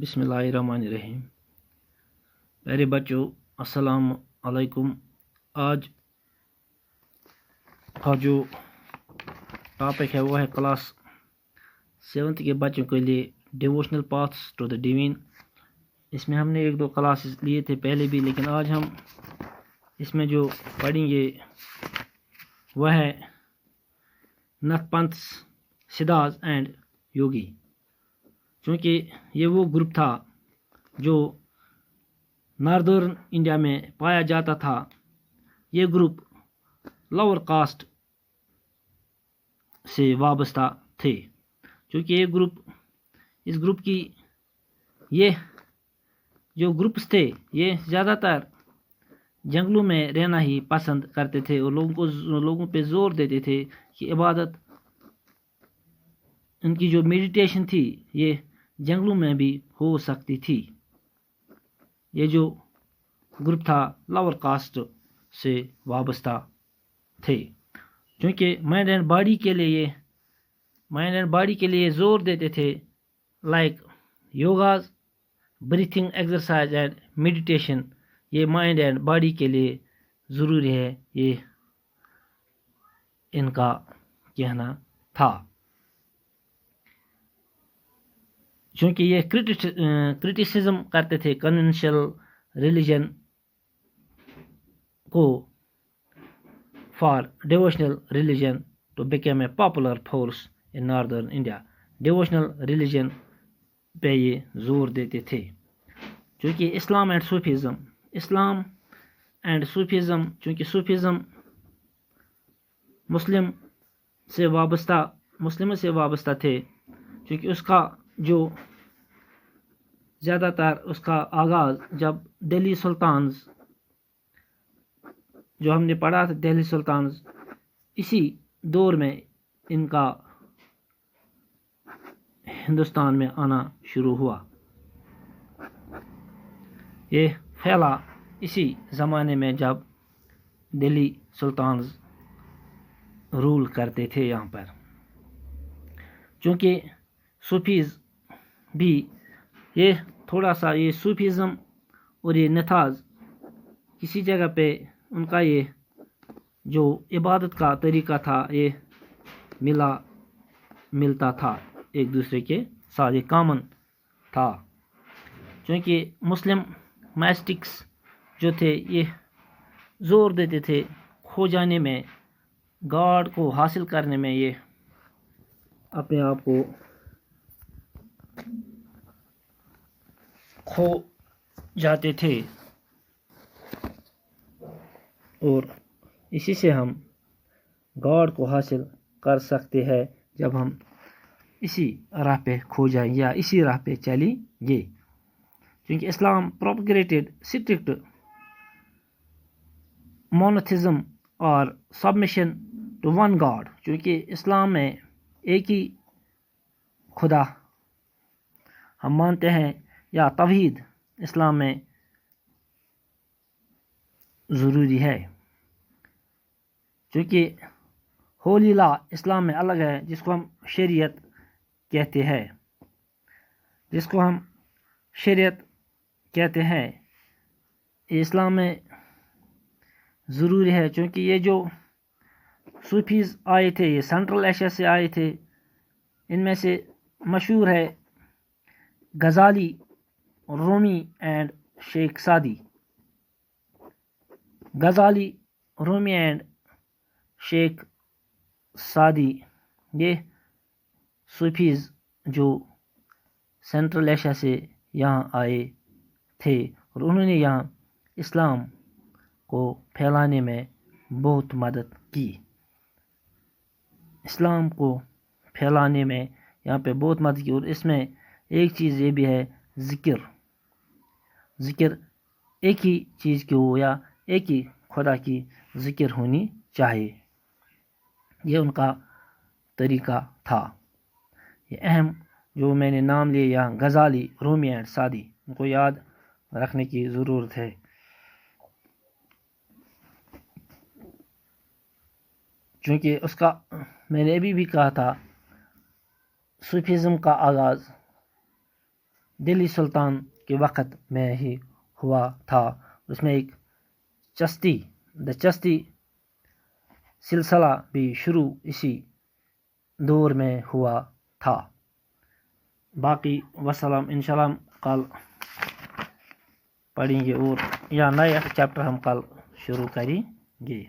بسم اللہ الرحمن الرحیم۔ پیارے بچوں، السلام علیکم۔ آج کا جو ٹاپک ہے وہ ہے کلاس 7 کے بچوں کے لیے ڈیووشنل پاتھس ٹو دا ڈیوین۔ اس میں ہم نے 1-2 کلاسز لیے تھے پہلے بھی، لیکن آج ہم اس میں جو پڑھیں گے وہ ہے نتھ پنتھس، سدھاز اینڈ یوگی، چونکہ یہ وہ گروپ تھا جو ناردرن انڈیا میں پایا جاتا تھا۔ یہ گروپ لوور کاسٹ سے وابستہ تھے، چونکہ اس گروپ کی یہ جو گروپس تھے یہ زیادہ تر جنگلوں میں رہنا ہی پسند کرتے تھے اور لوگوں پہ زور دیتے تھے کہ عبادت، ان کی جو میڈیٹیشن تھی یہ جنگلوں میں بھی ہو سکتی تھی۔ یہ جو گروپ تھا لوور کاسٹ سے وابستہ تھے، چونکہ مائنڈ اینڈ باڈی کے لیے زور دیتے تھے، like yogas, breathing exercise and meditation. یہ مائنڈ اینڈ باڈی کے لیے ضروری ہے، یہ ان کا کہنا تھا۔ چونکہ یہ کرٹیسزم کرتے تھے کنونشنل ریلیجن کو، for devotional religion to become a popular force in northern India. Devotional religion پہ یہ زور دیتے تھے، چونکہ اسلام اینڈ صوفیزم، چونکہ صوفیزم مسلم سے وابستہ تھے، چونکہ اس کا جو زیادہ تر اس کا آغاز جب دہلی سلطانز، جو ہم نے پڑھا تھا دہلی سلطانز، اسی دور میں ان کا ہندوستان میں آنا شروع ہوا۔ یہ پھیلا اسی زمانے میں جب دہلی سلطانز رول کرتے تھے یہاں پر۔ چونکہ صوفیز بھی یہ تھوڑا سا یہ صوفیزم اور یہ نتھاز کسی جگہ پہ ان کا یہ جو عبادت کا طریقہ تھا یہ ملتا تھا ایک دوسرے کے ساتھ، یہ کامن تھا۔ چونکہ مسلم مائسٹکس جو تھے یہ زور دیتے تھے کھو جانے میں، گاڈ کو حاصل کرنے میں، یہ اپنے آپ کو کھو جاتے تھے، اور اسی سے ہم گاڈ کو حاصل کر سکتے ہیں جب ہم اسی راہ پہ کھو جائیں یا اسی راہ پہ چلیں گے۔ کیونکہ اسلام پروپگیٹڈ اسٹرکٹ مونوتھزم اور سبمیشن ٹو ون گاڈ، چونکہ اسلام میں ایک ہی خدا ہم مانتے ہیں، یا توحید اسلام میں ضروری ہے۔ چونکہ ہولی لا اسلام میں الگ ہے، جس کو ہم شریعت کہتے ہیں، یہ اسلام میں ضروری ہے۔ چونکہ یہ جو صوفیز آئے تھے یہ سینٹرل ایشیا سے آئے تھے۔ ان میں سے مشہور ہے غزالی، رومی اینڈ شیخ سادی۔ غزالی، رومی اینڈ شیخ سادی یہ صوفیز جو سینٹرل ایشیا سے یہاں آئے تھے، اور انہوں نے یہاں اسلام کو پھیلانے میں بہت مدد کی۔ اسلام کو پھیلانے میں یہاں پہ بہت مدد کی، اور اس میں ایک چیز یہ بھی ہے، ذکر ایک ہی چیز کی ہو یا ایک ہی خدا کی ذکر ہونی چاہیے۔ یہ ان کا طریقہ تھا۔ یہ اہم جو میں نے نام لیے یہاں، غزالی، رومی اینڈ سادی، ان کو یاد رکھنے کی ضرورت ہے۔ چونکہ اس کا میں نے ابھی بھی کہا تھا، صوفیزم کا آغاز دلی سلطان کے وقت میں ہی ہوا تھا. اس میں ایک چشتی سلسلہ بھی شروع اسی دور میں ہوا تھا. باقی وسلام. انشاءاللہ ہم کل پڑھیں گے اور یا نئے چیپٹر ہم کل شروع کریں گے.